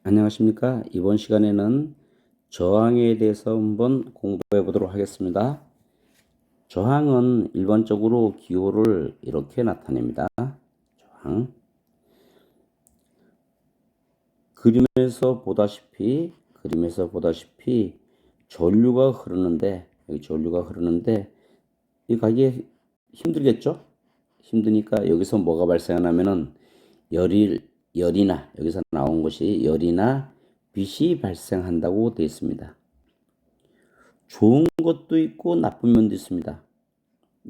안녕하십니까. 이번 시간에는 저항에 대해서 한번 공부해 보도록 하겠습니다. 저항은 일반적으로 기호를 이렇게 나타냅니다. 저항. 그림에서 보다시피 전류가 흐르는데, 여기 전류가 흐르는데, 이 가기 힘들겠죠? 힘드니까 여기서 뭐가 발생하냐면은 열이나, 여기서 나온 것이 열이나 빛이 발생한다고 되어 있습니다. 좋은 것도 있고 나쁜 면도 있습니다.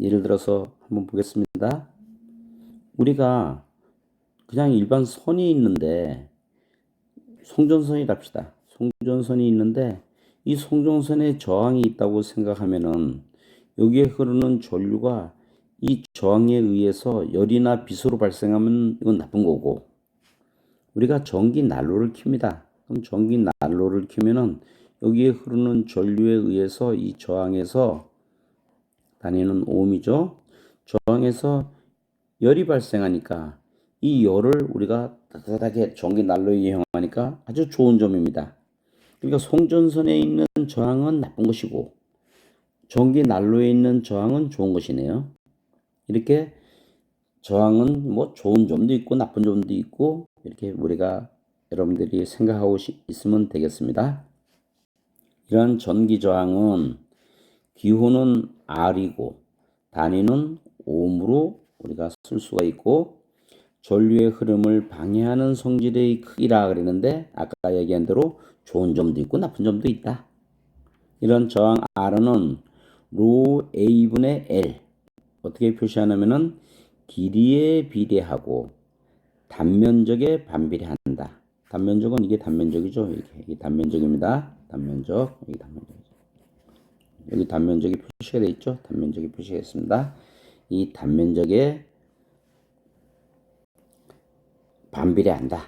예를 들어서 한번 보겠습니다. 우리가 그냥 일반 선이 있는데, 송전선이랍시다. 송전선이 있는데 이 송전선에 저항이 있다고 생각하면은 여기에 흐르는 전류가 이 저항에 의해서 열이나 빛으로 발생하면 이건 나쁜 거고, 우리가 전기 난로를 켭니다. 그럼 전기 난로를 켜면은 여기에 흐르는 전류에 의해서 이 저항에서 다니는 오음이죠. 저항에서 열이 발생하니까 이 열을 우리가 따뜻하게 전기 난로에 이용하니까 아주 좋은 점입니다. 그러니까 송전선에 있는 저항은 나쁜 것이고 전기 난로에 있는 저항은 좋은 것이네요. 이렇게 저항은 뭐 좋은 점도 있고 나쁜 점도 있고 이렇게 우리가 여러분들이 생각하고 있으면 되겠습니다. 이러한 전기 저항은 기호는 R이고 단위는 ohm으로 우리가 쓸 수가 있고 전류의 흐름을 방해하는 성질의 크기라 그랬는데 아까 얘기한 대로 좋은 점도 있고 나쁜 점도 있다. 이런 저항 R은 로 A분의 L 어떻게 표시하냐면은 길이에 비례하고 단면적에 반비례한다. 단면적은 이게 단면적이죠. 이게 단면적입니다. 단면적, 여기 단면적이죠. 여기 단면적이 표시가 되어 있죠. 단면적이 표시가 있습니다. 이 단면적에 반비례한다.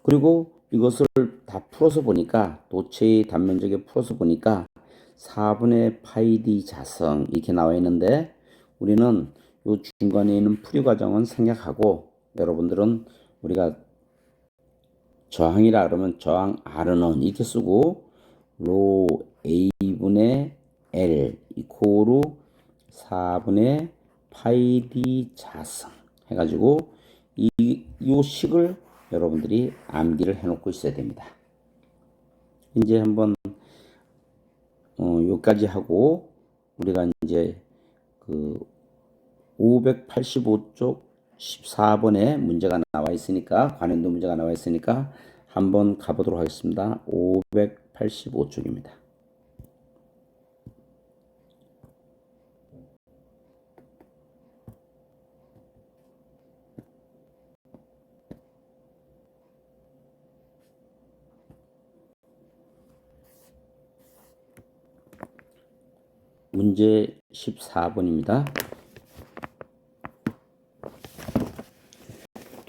그리고 이것을 다 풀어서 보니까 도체의 단면적에 풀어서 보니까 4분의 파이 d 자성 이렇게 나와 있는데 우리는 이 중간에 있는 풀이 과정은 생략하고 여러분들은 우리가 저항이라 그러면 저항 R는 이렇게 쓰고 로 A분의 L 이코로 4분의 파이 d 자성 해가지고 이 식을 여러분들이 암기를 해놓고 있어야 됩니다. 이제 한번 여기까지 하고 우리가 이제 그 585쪽 14번에 문제가 나와 있으니까 관련도 문제가 나와 있으니까 한번 가보도록 하겠습니다. 585쪽입니다. 문제 14번입니다.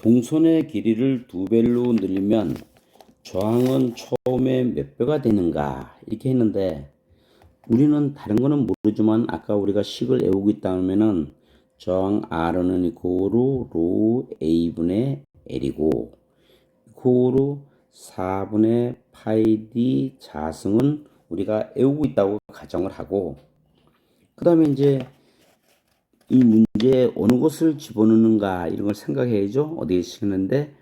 동선의 길이를 2배로 늘리면 저항은 처음에 몇 배가 되는가 이렇게 했는데 우리는 다른 거는 모르지만 아까 우리가 식을 외우고 있다면은 저항 R는 이코로 로 A분의 L이고 이코로 4분의 파이 D 자승은 우리가 외우고 있다고 가정을 하고 그 다음에 이제 이 문제에 어느 것을 집어넣는가 이런 걸 생각해야죠. 어디에 쓰는데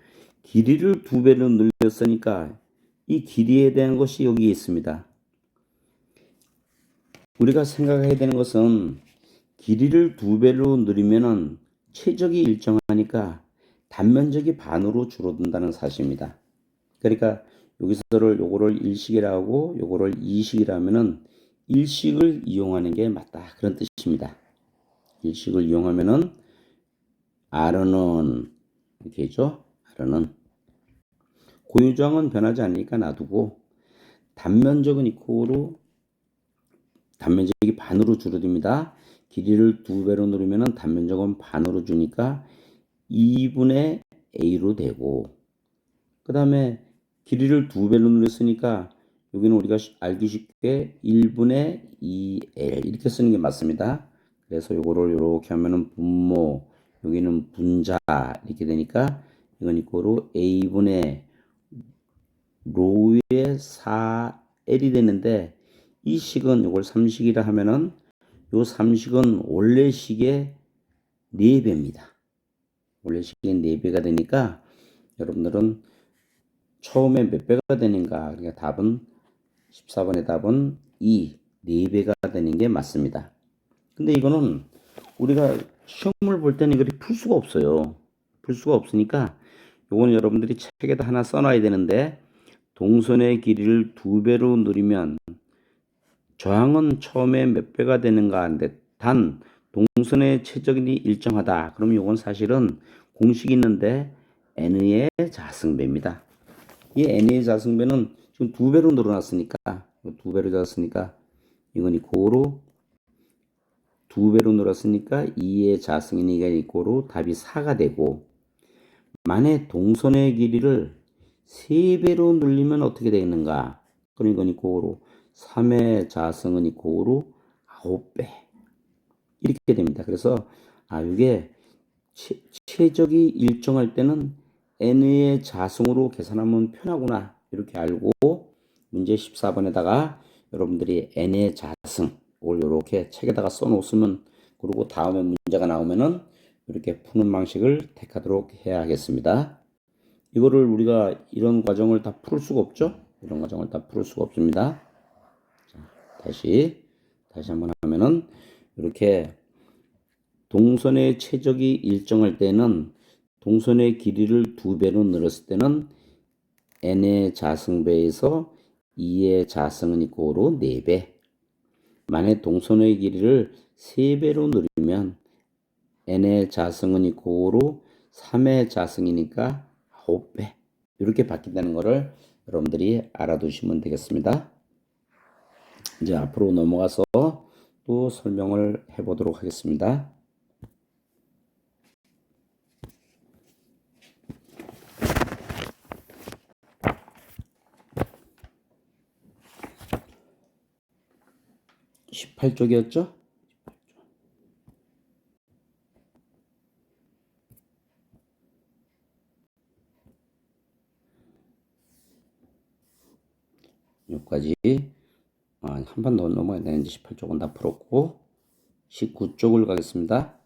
길이를 2배로 늘렸으니까 이 길이에 대한 것이 여기 있습니다. 우리가 생각해야 되는 것은 길이를 2배로 늘리면은 최적이 일정하니까 단면적이 반으로 줄어든다는 사실입니다. 그러니까 여기서를 요거를 1식이라고 하고 요거를 2식이라면은 1식을 이용하는 게 맞다. 그런 뜻입니다. 1식을 이용하면은 R는 이렇게 있죠. R는 고유저항은 변하지 않으니까 놔두고 단면적은 이코로 단면적이 반으로 줄어듭니다. 길이를 2배로 누르면 단면적은 반으로 주니까 2분의 A로 되고 그 다음에 길이를 2배로 눌렀으니까 여기는 우리가 알기 쉽게 1분의 2L 이렇게 쓰는 게 맞습니다. 그래서 요거를 이렇게 하면은 분모 여기는 분자 이렇게 되니까 이건 이거로 A분의 로우의 4L이 되는데 이 식은 이걸 3식이라 하면은 요 3식은 원래 식의 4배입니다. 원래 식의 4배가 되니까 여러분들은 처음에 몇 배가 되는가? 그러니까 답은 14번의 답은 2, 4배가 되는 게 맞습니다. 근데 이거는 우리가 시험을 볼 때는 이걸 풀 수가 없어요. 풀 수가 없으니까 요거는 여러분들이 책에다 하나 써놔야 되는데 동선의 길이를 2배로 누리면 저항은 처음에 몇 배가 되는가 하는데 단 동선의 최적이 일정하다. 그러면 이건 사실은 공식이 있는데 n의 자승배입니다. 이 n의 자승배는 지금 2배로 늘어났으니까 2배로 늘었으니까 이건 이코로 2배로 늘었으니까 2의 자승이니까 이코로 답이 4가 되고 만약 동선의 길이를 3배로 늘리면 어떻게 되겠는가? 그럼 이건 이코로 3의 자승은 이코로 9배 이렇게 됩니다. 그래서 이게 최적이 일정할 때는 n의 자승으로 계산하면 편하구나 이렇게 알고 문제 14번에다가 여러분들이 n의 자승 이걸 이렇게 책에다가 써놓으면 그리고 다음에 문제가 나오면은 이렇게 푸는 방식을 택하도록 해야 하겠습니다. 이거를 우리가 이런 과정을 다 풀 수가 없죠? 이런 과정을 다 풀 수가 없습니다. 자, 다시 한번 하면은 이렇게 동선의 최적이 일정할 때는 동선의 길이를 2배로 늘었을 때는 n의 자승배에서 2의 자승은 이코로 4배. 만약 동선의 길이를 3배로 늘리면 n의 자승은 이코로 3의 자승이니까 9배. 이렇게 바뀐다는 것을 여러분들이 알아두시면 되겠습니다. 이제 앞으로 넘어가서 또 설명을 해보도록 하겠습니다. 18쪽이었죠? 여기까지 한 번 더 넘어야 되는데 18쪽은 다 풀었고 19쪽을 가겠습니다.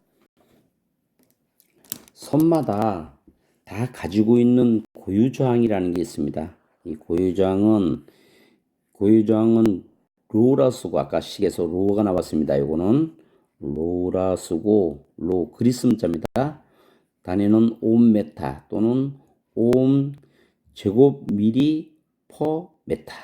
선마다 다 가지고 있는 고유저항이라는 게 있습니다. 이 고유저항은 로라 쓰고 아까 식에서 로가 나왔습니다. 이거는 로라 쓰고 로 그리스문자입니다. 단위는 옴메타 또는 옴 제곱 미리 퍼 메타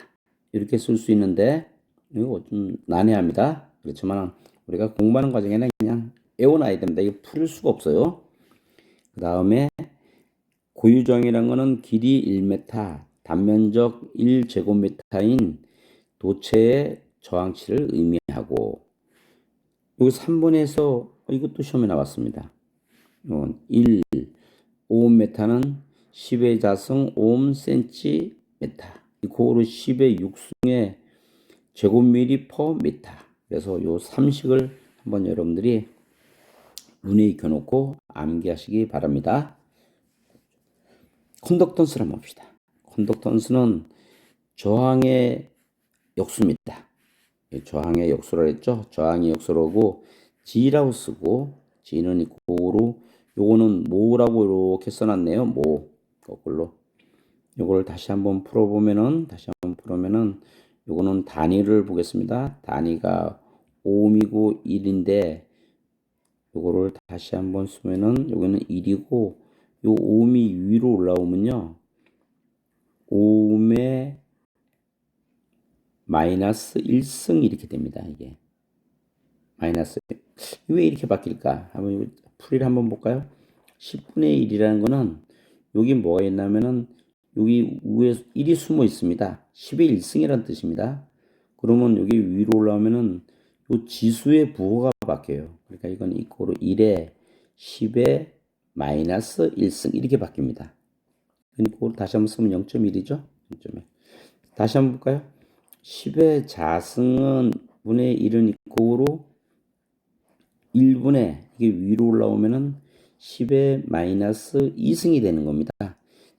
이렇게 쓸 수 있는데 이거 좀 난해합니다. 그렇지만 우리가 공부하는 과정에는 그냥 외워놔야 됩니다. 이거 풀 수가 없어요. 그 다음에 고유저항이라는 거는 길이 1m, 단면적 1제곱미터인 도체의 저항치를 의미하고 여기 3번에서 이것도 시험에 나왔습니다. 1, 5m는 10의 자승 5cm 이코로 10의 6승의 제곱미리 퍼 미터. 그래서 요 3식을 한번 여러분들이 눈에 익혀놓고 암기하시기 바랍니다. 컨덕턴스를 한번 봅시다. 컨덕턴스는 저항의 역수입니다. 저항의 역수라 했죠. 저항의 역수라고 G라고 쓰고 G는 이코로 요거는 모라고 이렇게 써놨네요. 모 거꾸로 요거를 다시 한번 풀어보면은 요거는 단위를 보겠습니다. 단위가 5이고 1인데 요거를 다시 한번 쓰면은 여기는 1이고 요 5이 위로 올라오면요 5의 마이너스 1승 이렇게 됩니다. 이게 마이너스 왜 이렇게 바뀔까? 한번 풀이를 한번 볼까요? 10분의 1이라는 거는 여기 뭐가 있냐면은 여기 위에 1이 숨어 있습니다. 10의 1승이라는 뜻입니다. 그러면 여기 위로 올라오면은 요 지수의 부호가 바뀌어요. 그러니까 이건 이코로 1에 10의 마이너스 1승 이렇게 바뀝니다. 그리고 다시 한번 쓰면 0.1이죠. 0.1. 다시 한번 볼까요? 10의 자승은 분의 1은 이코로 1분의 이게 위로 올라오면은 10의 마이너스 2승이 되는 겁니다.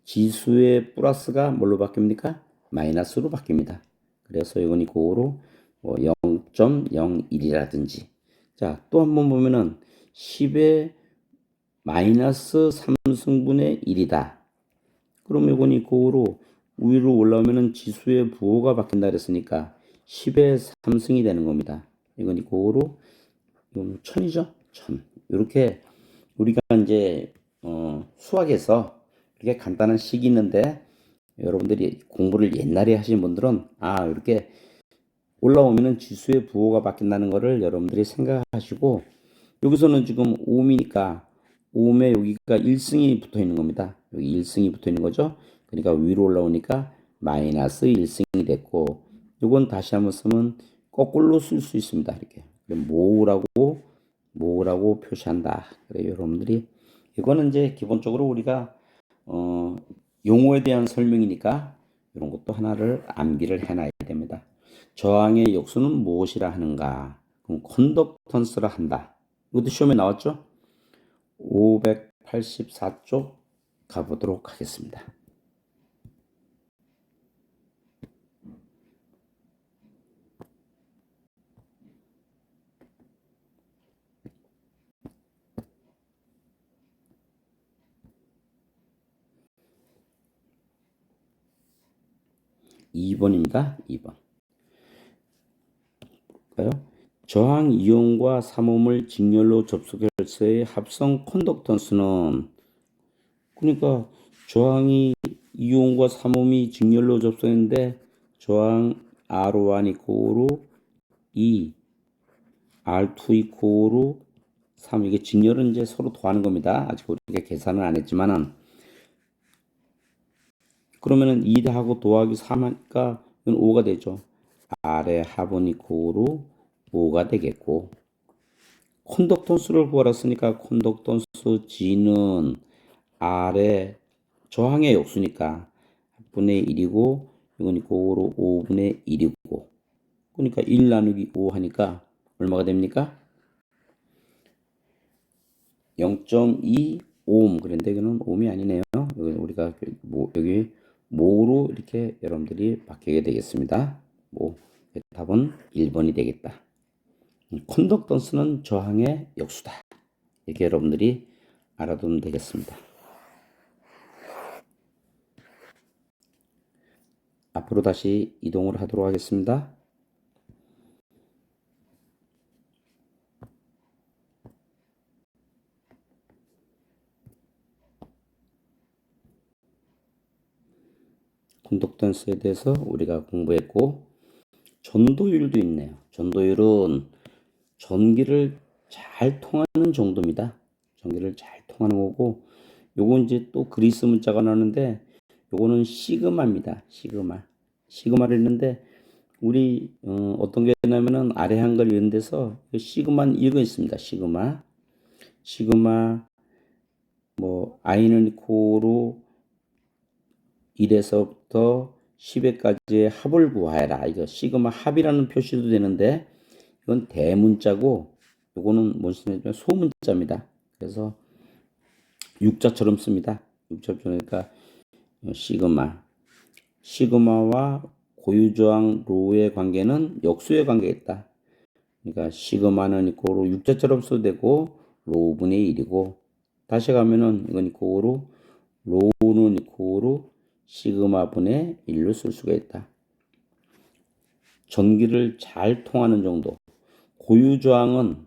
지수의 플러스가 뭘로 바뀝니까? 마이너스로 바뀝니다. 그래서 이건 이거로 뭐 0.01이라든지. 자, 또 한 번 보면은 10의 마이너스 3승분의 1이다. 그럼 이건 이거로 위로 올라오면은 지수의 부호가 바뀐다 그랬으니까 10의 3승이 되는 겁니다. 이건 이거로 이건 1000이죠? 1000. 이렇게 우리가 이제 수학에서 이렇게 간단한 식이 있는데 여러분들이 공부를 옛날에 하신 분들은 이렇게 올라오면은 지수의 부호가 바뀐다는 것을 여러분들이 생각하시고 여기서는 지금 오음이니까 오음에 여기가 1승이 붙어 있는 겁니다. 여기 1승이 붙어 있는 거죠. 그러니까 위로 올라오니까 마이너스 1승이 됐고 이건 다시 한번 쓰면 거꾸로 쓸 수 있습니다. 이렇게 모으라고 표시한다. 그래 여러분들이 이거는 이제 기본적으로 우리가 용어에 대한 설명이니까 이런 것도 하나를 암기를 해놔야 됩니다. 저항의 역수는 무엇이라 하는가? 그럼 컨덕턴스라 한다. 이것도 시험에 나왔죠? 584쪽 가보도록 하겠습니다. (2번입니다) 2번. 저항 이온과 삼음을 직렬로 접속할 때의 합성 컨덕턴스는 그러니까 저항이 이온과 삼음이 직렬로 접속했는데 저항 R1 이코로 2, R2 이코로 3 이게 직렬은 이제 서로 더하는 겁니다. 아직 우리가 계산은 안 했지만은 그러면은 2하고 더하기 3 하니까 이건 5가 되죠. R의 합은 이코로 5가 되겠고 컨덕턴스를 구하라 했으니까 컨덕턴스 G는 R의 저항의 역수니까 분의 1이고 이건 이코로 5분의 1이고 그러니까 1 나누기 5 하니까 얼마가 됩니까? 0.2 오hm 그런데 이거는 ohm이 아니네요. 우리가 여기 모로 이렇게 여러분들이 바뀌게 되겠습니다. 답은 1번이 되겠다. 컨덕턴스는 저항의 역수다. 이렇게 여러분들이 알아두면 되겠습니다. 앞으로 다시 이동을 하도록 하겠습니다. 컨덕턴스에 대해서 우리가 공부했고 전도율도 있네요. 전도율은 전기를 잘 통하는 정도입니다. 전기를 잘 통하는 거고 요건 이제 또 그리스 문자가 나오는데 요거는 시그마입니다. 시그마를 했는데 우리 어떤 게 있냐면은 아래 한글 이런 데서 시그마는 이거 있습니다. 시그마 뭐 i는 코로 1에서부터 10에까지의 합을 구하여라. 이거 시그마 합이라는 표시도 되는데 이건 대문자고 요거는 무슨 소문자입니다. 그래서 육자처럼 씁니다. 육자처럼 그러니까 시그마와 고유저항 로의 관계는 역수의 관계가 있다. 그러니까 시그마는 이코로 육자처럼 써도 되고 로분의 1이고 다시 가면은 이건 이코로 로는 이코로 시그마 분의 1로 쓸 수가 있다. 전기를 잘 통하는 정도. 고유저항은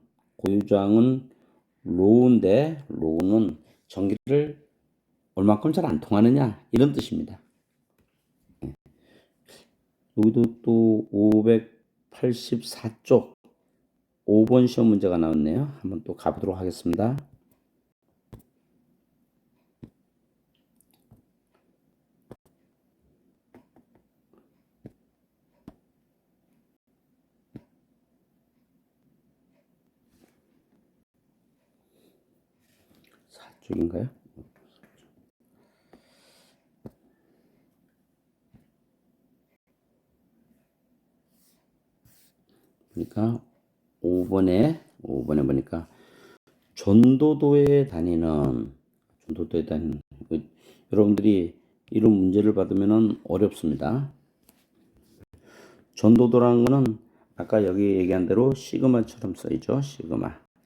로우인데 로우는 전기를 얼마큼 잘 안 통하느냐 이런 뜻입니다. 여기도 또 584쪽 5번 시험 문제가 나왔네요. 한번 또 가보도록 하겠습니다. 쪽인가요? 그러니까 5번에 보니까 전도도에 다니는 여러분들이 이런 문제를 받으면 어렵습니다. 전도도라는 거는 아까 여기 얘기한 대로 시그마처럼 써있죠.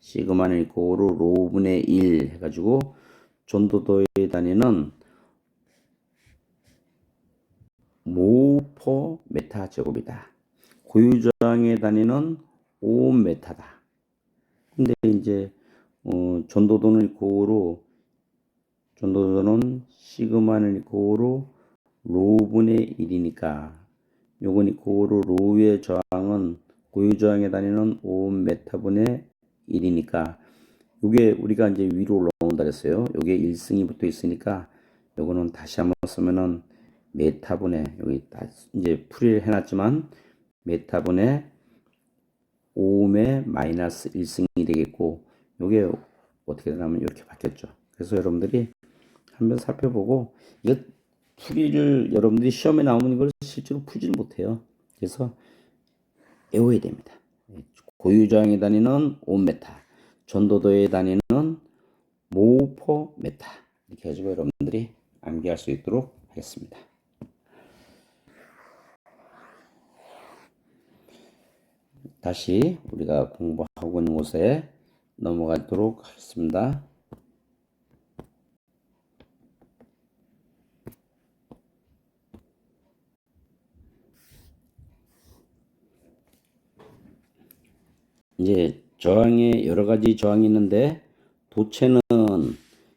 시그마는 이코로 로분의 1 해가지고 전도도의 단위는 모퍼 메타 제곱이다. 고유저항의 단위는 오메타다. 근데 이제 전도도는 시그마는 이코로 로분의 1이니까 요건 이코로 로의 저항은 고유저항의 단위는 오메타분의 1이니까 요게 우리가 이제 위로 올라온다 그랬어요. 요게 1승이 붙어 있으니까 요거는 다시 한번 쓰면은 메타분의 여기 다 이제 풀이를 해놨지만 메타분의 5의 마이너스 1승이 되겠고 요게 어떻게 되냐면 이렇게 바뀌었죠. 그래서 여러분들이 한번 살펴보고 이거 풀이를 여러분들이 시험에 나오는 걸 실제로 풀지는 못해요. 그래서 외워야 됩니다. 고유저항의 단위는 옴메타, 전도도의 단위는 모퍼메타 이렇게 해주고 여러분들이 암기할 수 있도록 하겠습니다. 다시 우리가 공부하고 있는 곳에 넘어가도록 하겠습니다. 이제 저항에 여러 가지 저항이 있는데 도체는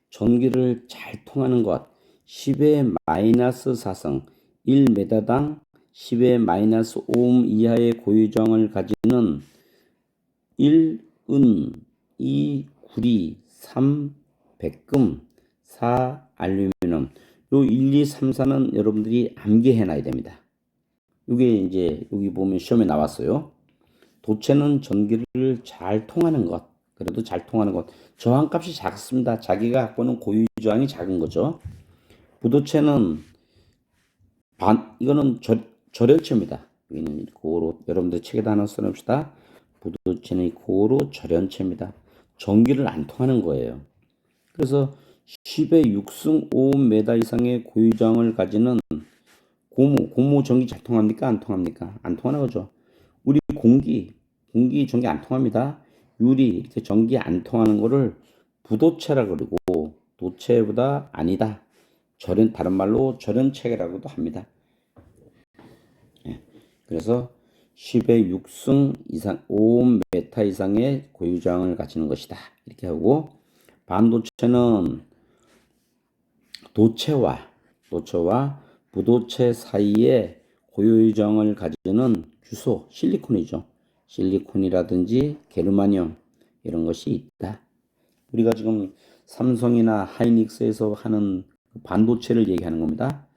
전기를 잘 통하는 것 10의 마이너스 4성 1m당 10의 마이너스 5옴 이하의 고유저항을 가지는 1, 은, 2, 구리, 3, 백금, 4, 알루미늄 요 1, 2, 3, 4는 여러분들이 암기해 놔야 됩니다. 이게 이제 여기 보면 시험에 나왔어요. 도체는 전기를 잘 통하는 것. 그래도 잘 통하는 것. 저항값이 작습니다. 자기가 갖고 있는 고유 저항이 작은 거죠. 부도체는 이거는 절연체입니다. 여기는 고로 여러분들 책에다 하나 써놓읍시다. 부도체는 고로 절연체입니다. 전기를 안 통하는 거예요. 그래서 10의 6승 5m 이상의 고유 저항을 가지는 고무 전기 잘 통합니까? 안 통합니까? 안 통하는 거죠. 우리 공기 전기 안 통합니다. 유리 이렇게 전기 안 통하는 거를 부도체라 그러고 도체보다 아니다. 다른 말로 절연체라고도 합니다. 그래서 10의 6승 이상 5m 이상의 고유저항을 가지는 것이다. 이렇게 하고 반도체는 도체와 부도체 사이에 고유저항을 가지는 규소 실리콘이죠. 실리콘이라든지 게르마늄 이런 것이 있다. 우리가 지금 삼성이나 하이닉스에서 하는 반도체를 얘기하는 겁니다.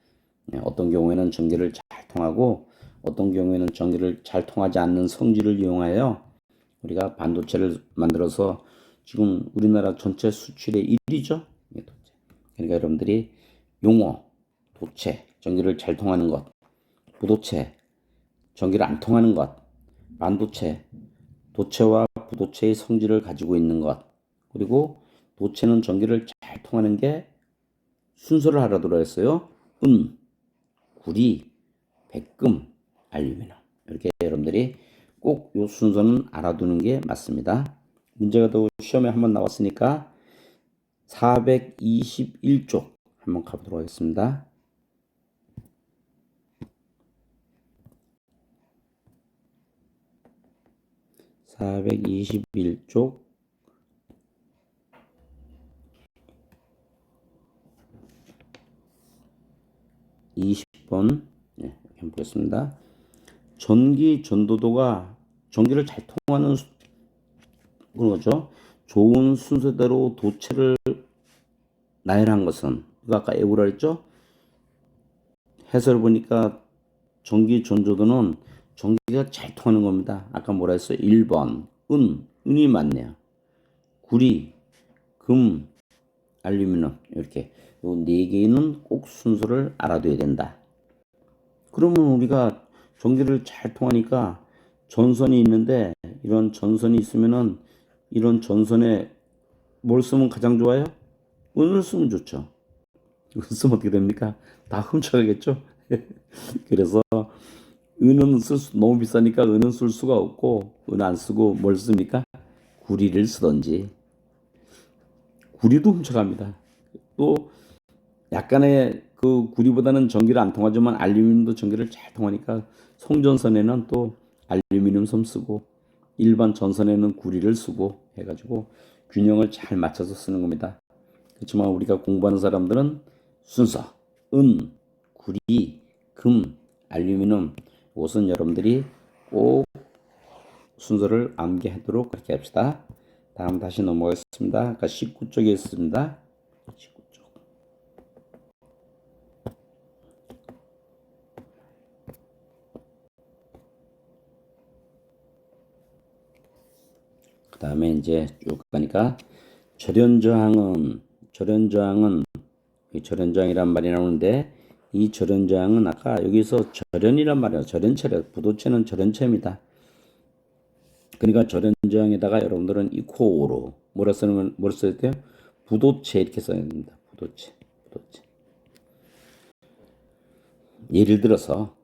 어떤 경우에는 전기를 잘 통하고 어떤 경우에는 전기를 잘 통하지 않는 성질을 이용하여 우리가 반도체를 만들어서 지금 우리나라 전체 수출의 1위죠. 그러니까 여러분들이 용어, 도체, 전기를 잘 통하는 것, 부도체, 전기를 안 통하는 것, 반도체, 도체와 부도체의 성질을 가지고 있는 것, 그리고 도체는 전기를 잘 통하는 게 순서를 알아두라 했어요. 구리, 백금, 알루미늄. 이렇게 여러분들이 꼭 이 순서는 알아두는 게 맞습니다. 문제가 또 시험에 한번 나왔으니까 421쪽 한번 가보도록 하겠습니다. (421쪽) 20번 한번 보겠습니다. 전기 전도도가 전기를 잘 통하는 그런 거죠. 좋은 순서대로 도체를 나열한 것은 아까 에우라 했죠. 해설을 보니까 전기 전도도는 전기가 잘 통하는 겁니다. 아까 뭐라 했어요? 1번 은이 맞네요. 구리, 금, 알루미늄 이렇게 요 네 개는 꼭 순서를 알아둬야 된다. 그러면 우리가 전기를 잘 통하니까 전선이 있는데 이런 전선이 있으면은 이런 전선에 뭘 쓰면 가장 좋아요? 은을 쓰면 좋죠. 이거 쓰면 어떻게 됩니까? 다 훔쳐가겠죠. 그래서 은은 너무 비싸니까 은은 쓸 수가 없고 은 안 쓰고 뭘 씁니까? 구리를 쓰던지 구리도 훔쳐갑니다. 또 약간의 그 구리보다는 전기를 안 통하지만 알루미늄도 전기를 잘 통하니까 송전선에는 또 알루미늄 섬 쓰고 일반 전선에는 구리를 쓰고 해가지고 균형을 잘 맞춰서 쓰는 겁니다. 그렇지만 우리가 공부하는 사람들은 순서, 은, 구리, 금, 알루미늄 이것은 여러분들이 꼭 순서를 암기하도록 그렇게 합시다. 다음 다시 넘어가겠습니다. 아까 19쪽에 있습니다. 19쪽. 그 다음에 이제 쭉 가니까 절연저항은 절연저항이란 말이 나오는데 이 절연저항은 아까 여기서 절연이란 말이에요. 절연체래. 부도체는 절연체입니다. 그러니까 절연저항에다가 여러분들은 이코로 뭐라 써야 돼요? 부도체 이렇게 써야 됩니다. 부도체. 예를 들어서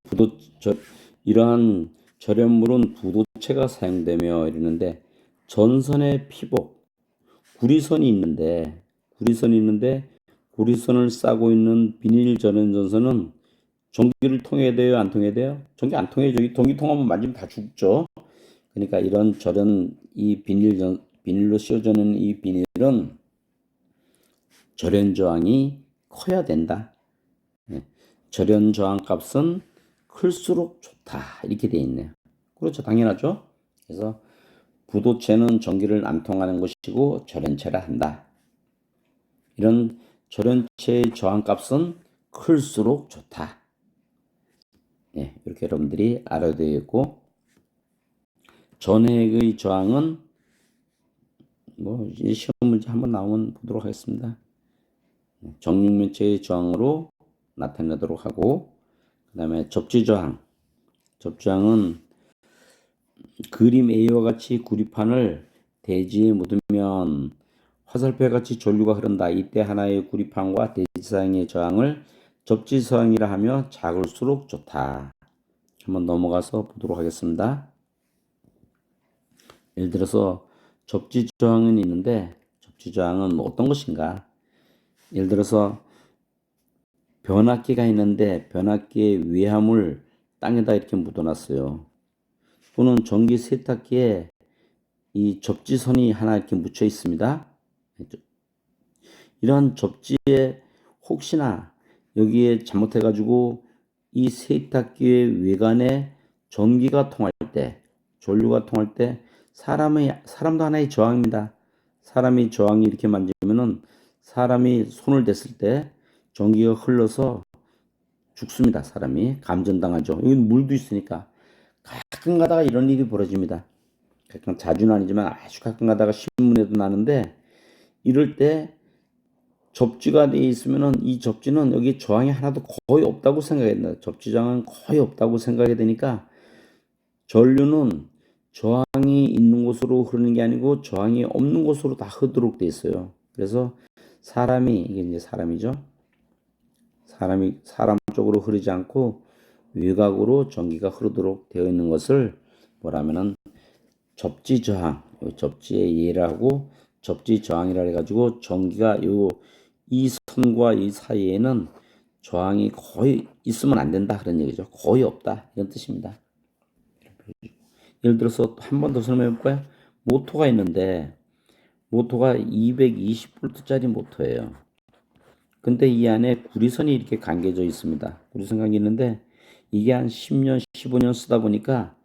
부도 이러한 절연물은 부도체가 사용되며 이러는데 전선의 피복 구리선을 싸고 있는 비닐 절연 전선은 전기를 통해야 돼요, 안 통해야 돼요? 전기 안 통해요. 전기 통하면 만지면 다 죽죠. 그러니까 이런 이 비닐로 씌워져 있는 이 비닐은 절연 저항이 커야 된다. 절연 저항 값은 클수록 좋다. 이렇게 돼 있네요. 그렇죠. 당연하죠. 그래서 부도체는 전기를 안 통하는 것이고 절연체라 한다. 이런 절연체의 저항 값은 클수록 좋다. 이렇게 여러분들이 알아야 되겠고 전해의 저항은 이제 시험 문제 한번 나오면 보도록 하겠습니다. 정육면체의 저항으로 나타내도록 하고 그 다음에 접지저항은 그림 A와 같이 구리판을 대지에 묻으면 화살표 같이 전류가 흐른다. 이때 하나의 구리판과 대지상의 저항을 접지저항이라 하며 작을수록 좋다. 한번 넘어가서 보도록 하겠습니다. 예를 들어서 접지저항은 있는데 접지저항은 어떤 것인가? 예를 들어서 변압기가 있는데 변압기의 외함을 땅에다 이렇게 묻어놨어요. 또는 전기 세탁기에 이 접지선이 하나 이렇게 묻혀 있습니다. 이런 접지에 혹시나 여기에 잘못해가지고 이 세탁기의 외관에 전기가 통할 때, 전류가 통할 때 사람도 하나의 저항입니다. 사람이 저항이 이렇게 만지면은 사람이 손을 댔을 때 전기가 흘러서 죽습니다. 사람이 감전당하죠. 여기 물도 있으니까 가끔 가다가 이런 일이 벌어집니다. 가끔 자주는 아니지만 아주 가끔 가다가 신문에도 나는데 이럴 때 접지가 돼 있으면은 이 접지는 여기 저항이 하나도 거의 없다고 생각해야 된다. 접지 저항은 거의 없다고 생각이 되니까 전류는 저항이 있는 곳으로 흐르는 게 아니고 저항이 없는 곳으로 다 흐르도록 돼 있어요. 그래서 이게 이제 사람이죠. 사람 쪽으로 흐르지 않고 외곽으로 전기가 흐르도록 되어 있는 것을 뭐라면은 접지 저항, 접지의 예라고 접지 저항이라 해가지고 전기가 이 선과 이 사이에는 저항이 거의 있으면 안 된다 그런 얘기죠. 거의 없다 이런 뜻입니다. 예를 들어서 한 번 더 설명해 볼까요? 모터가 있는데 모터가 220V짜리 모터예요. 근데 이 안에 구리선이 이렇게 감겨져 있습니다. 구리선 감겨 있는데 이게 한 10년, 15년 쓰다 보니까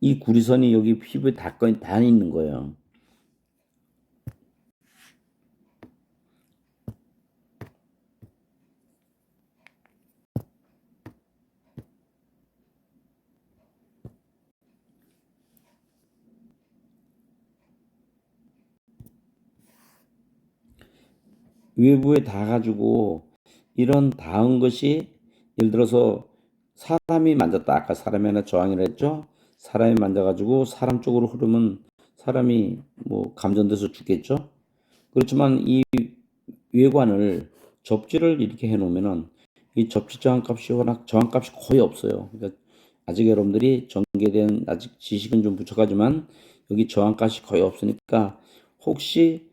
이 구리선이 여기 피부에 다 있는 거예요. 외부에 닿아가지고 이런 닿은 것이 예를 들어서 사람이 만졌다. 아까 사람이 하나 저항이라 했죠. 사람이 만져가지고 사람 쪽으로 흐르면 사람이 뭐 감전돼서 죽겠죠. 그렇지만 이 외관을 접지를 이렇게 해 놓으면은 이 접지 저항값이 워낙 저항값이 거의 없어요. 그러니까 아직 여러분들이 전기에 대한 아직 지식은 좀 부족하지만 여기 저항값이 거의 없으니까 혹시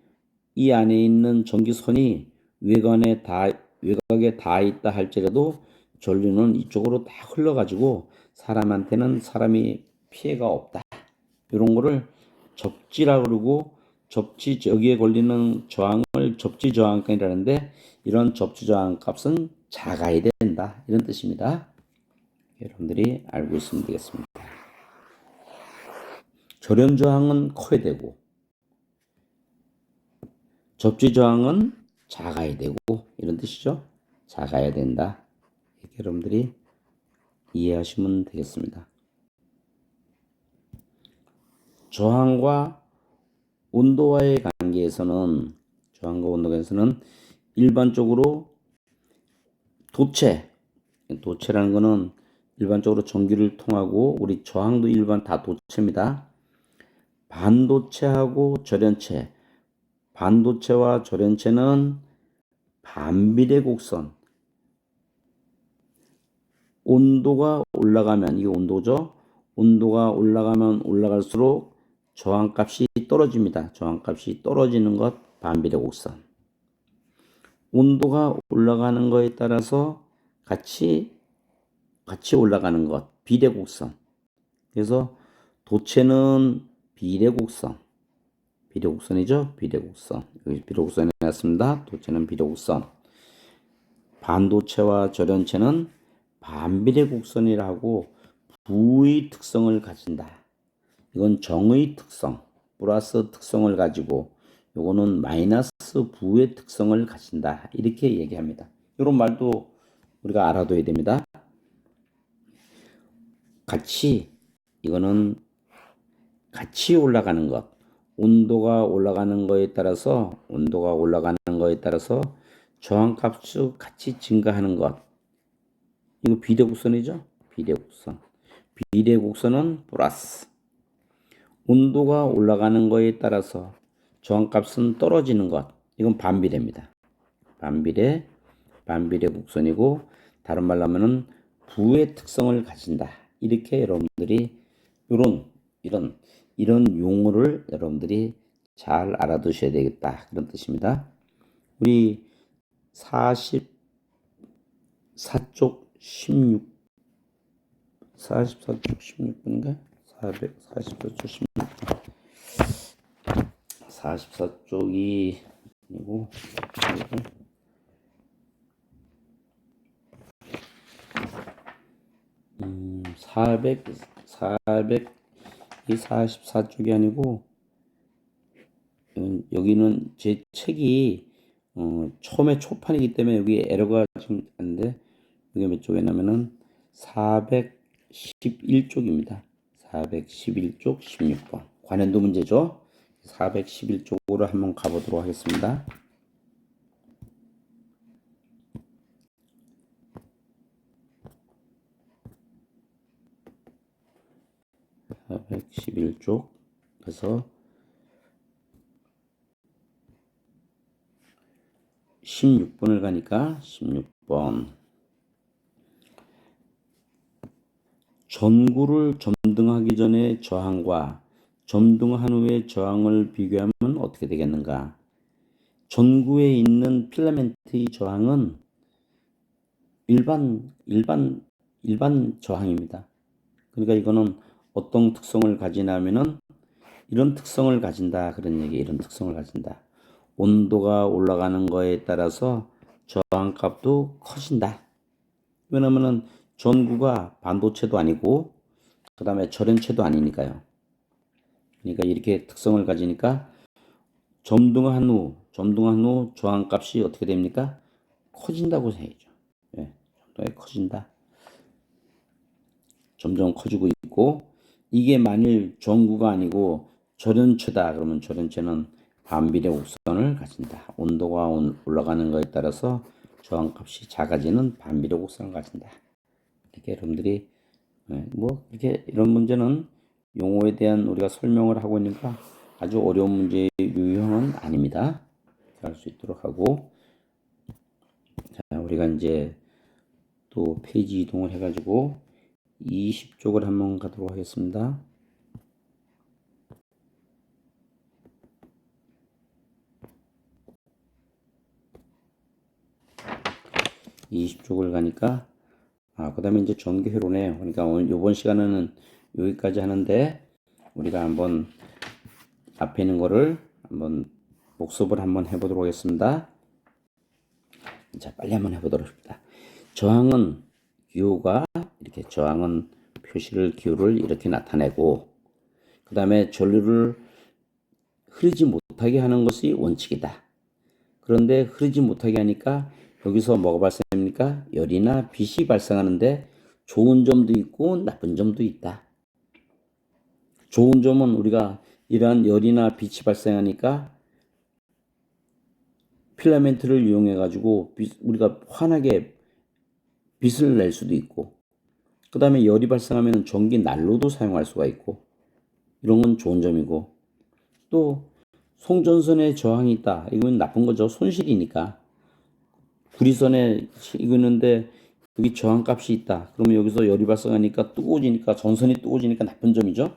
이 안에 있는 전기선이 외곽에 닿아 있다 할지라도 전류는 이쪽으로 다 흘러가지고 사람한테는 사람이 피해가 없다. 이런 거를 접지라 그러고 접지 여기에 걸리는 저항을 접지 저항값이라는데 이런 접지 저항 값은 작아야 된다. 이런 뜻입니다. 여러분들이 알고 있으면 되겠습니다. 절연 저항은 커야 되고 접지 저항은 작아야 되고 이런 뜻이죠. 작아야 된다. 이렇게 여러분들이 이해하시면 되겠습니다. 저항과 온도와의 관계에서는 일반적으로 도체라는 거는 일반적으로 전기를 통하고 우리 저항도 일반 다 도체입니다. 반도체와 절연체는 반비례 곡선. 온도가 올라가면 이게 온도죠. 온도가 올라가면 올라갈수록 저항값이 떨어집니다. 저항값이 떨어지는 것 반비례 곡선. 온도가 올라가는 거에 따라서 같이 올라가는 것 비례 곡선. 그래서 도체는 비례 곡선이죠. 비례 곡선. 여기 비례 곡선이 나왔습니다. 도체는 비례 곡선. 반도체와 절연체는 반비례 곡선이라고 부의 특성을 가진다. 이건 정의 특성, 플러스 특성을 가지고 요거는 마이너스 부의 특성을 가진다. 이렇게 얘기합니다. 이런 말도 우리가 알아둬야 됩니다. 이거는 같이 올라가는 것. 온도가 올라가는 거에 따라서 저항값이 같이 증가하는 것. 이거 비례곡선이죠? 비례곡선. 비례곡선은 플러스. 온도가 올라가는 거에 따라서 저항값은 떨어지는 것. 이건 반비례입니다. 반비례 곡선이고 다른 말로 하면은 부의 특성을 가진다. 이렇게 여러분들이 이런 용어를 여러분들이 잘 알아두셔야 되겠다. 그런 뜻입니다. 우리 44쪽 16분인가? 44쪽 16분. 44쪽이 아니고 이 44쪽이 아니고 여기는 제 책이 처음에 초판이기 때문에 여기 에러가 지금 안돼. 여기 몇 쪽이냐면은 411쪽입니다. 411쪽 16번 관연도 문제죠. 411쪽으로 한번 가보도록 하겠습니다. 411쪽 그래서 16번을 가니까 16번 전구를 점등하기 전에 저항과 점등한 후의 저항을 비교하면 어떻게 되겠는가? 전구에 있는 필라멘트의 저항은 일반 저항입니다. 그러니까 이거는 어떤 특성을 가지냐면은 이런 특성을 가진다. 그런 얘기. 이런 특성을 가진다. 온도가 올라가는 거에 따라서 저항값도 커진다. 왜냐면은 전구가 반도체도 아니고 그 다음에 절연체도 아니니까요. 그러니까 이렇게 특성을 가지니까 점등한 후 저항값이 어떻게 됩니까? 커진다고 해야죠. 예, 커진다. 점점 커지고 있고 이게 만일 전구가 아니고 절연체다. 그러면 절연체는 반비례 곡선을 가진다. 온도가 올라가는 것에 따라서 저항값이 작아지는 반비례 곡선을 가진다. 이렇게 여러분들이 이렇게 이런 문제는 용어에 대한 우리가 설명을 하고 있으니까 아주 어려운 문제의 유형은 아닙니다. 할 수 있도록 하고 우리가 이제 또 페이지 이동을 해가지고 20쪽을 한번 가도록 하겠습니다. 20쪽을 가니까 그 다음에 이제 전개회로네요. 그러니까 오늘 이번 시간에는 여기까지 하는데 우리가 한번 앞에 있는 거를 한번 복습을 한번 해보도록 하겠습니다. 자, 빨리 한번 해보도록 합니다. 저항은 기호가 이렇게 저항은 표시를 기호를 이렇게 나타내고 그 다음에 전류를 흐르지 못하게 하는 것이 원칙이다. 그런데 흐르지 못하게 하니까 여기서 뭐가 발생합니까? 열이나 빛이 발생하는데 좋은 점도 있고 나쁜 점도 있다. 좋은 점은 우리가 이러한 열이나 빛이 발생하니까 필라멘트를 이용해 가지고 우리가 환하게 빛을 낼 수도 있고 그 다음에 열이 발생하면 전기 난로도 사용할 수가 있고 이런 건 좋은 점이고 또 송전선에 저항이 있다. 이건 나쁜 거죠. 손실이니까. 구리선에 익었는데 여기 저항값이 있다. 그러면 여기서 열이 발생하니까 뜨거워지니까 전선이 뜨거워지니까 나쁜 점이죠.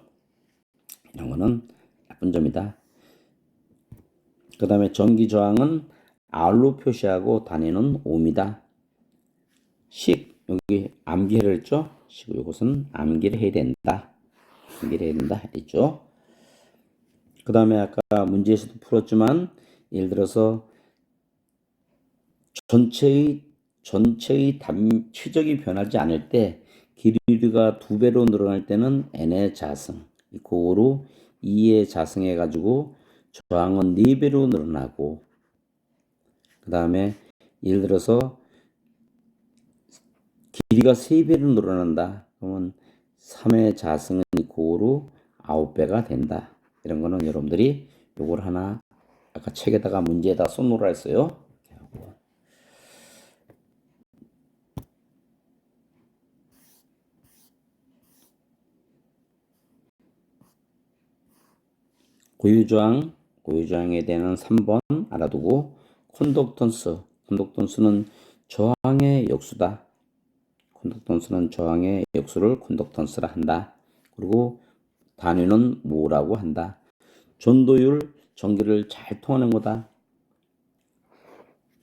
이런 거는 나쁜 점이다. 그 다음에 전기 저항은 R로 표시하고 단위는 ohm이다. 식 여기 암기를 했죠. 식 이것은 암기를 해야 된다. 암기를 해야 된다 했죠. 그 다음에 아까 문제에서도 풀었지만 예를 들어서 전체의 최적이 변하지 않을 때 길이가 2배로 늘어날 때는 n의 자승 이코로 2의 자승해 가지고 저항은 4배로 늘어나고 그 다음에 예를 들어서 길이가 3배로 늘어난다. 그러면 3의 자승은 이코로 9배가 된다. 이런 거는 여러분들이 요걸 하나 아까 책에다가 문제에다 써놓으라 했어요. 고유저항에 대한 3번 알아두고 콘덕턴스는 저항의 역수다. 콘덕턴스는 저항의 역수를 콘덕턴스라 한다. 그리고 단위는 뭐라고 한다. 전도율 전기를 잘 통하는 거다.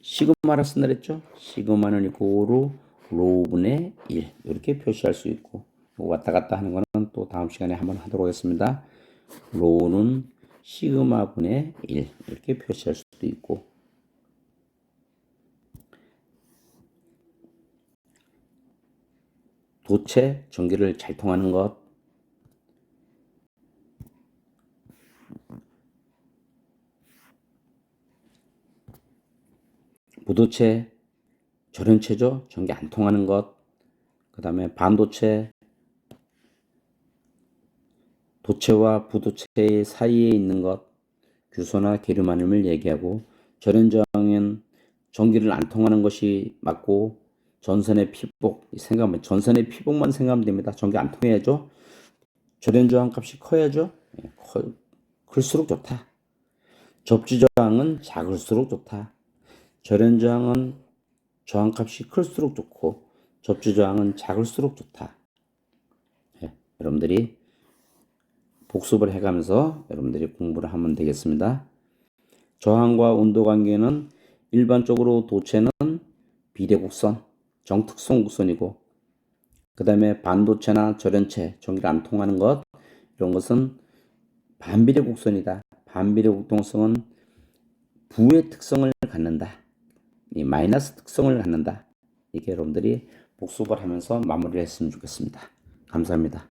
시그마라 쓴다 그랬죠. 시그마는 이코로 로분의 1 이렇게 표시할 수 있고 왔다 갔다 하는 거는 또 다음 시간에 한번 하도록 하겠습니다. 로는 시그마 분의 1 이렇게 표시할 수도 있고 도체 전기를 잘 통하는 것 부도체 절연체죠. 전기 안 통하는 것 그 다음에 반도체 도체와 부도체 사이에 있는 것 규소나 계류만음을 얘기하고 절연저항은 전기를 안 통하는 것이 맞고 전선의 피복 생각하면 전선의 피복만 생각하면 됩니다. 전기 안 통해야죠. 절연저항 값이 커야죠. 클수록 좋다. 접지저항은 작을수록 좋다. 절연저항은 저항값이 클수록 좋고 접지저항은 작을수록 좋다. 여러분들이 복습을 해가면서 여러분들이 공부를 하면 되겠습니다. 저항과 온도 관계는 일반적으로 도체는 비대곡선, 정특성 곡선이고 그 다음에 반도체나 절연체, 전기를 안 통하는 것 이런 것은 반비례 곡선이다. 반비례 곡동성은 부의 특성을 갖는다. 이 마이너스 특성을 갖는다. 이게 여러분들이 복습을 하면서 마무리를 했으면 좋겠습니다. 감사합니다.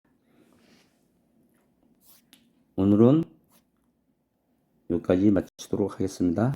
오늘은 여기까지 마치도록 하겠습니다.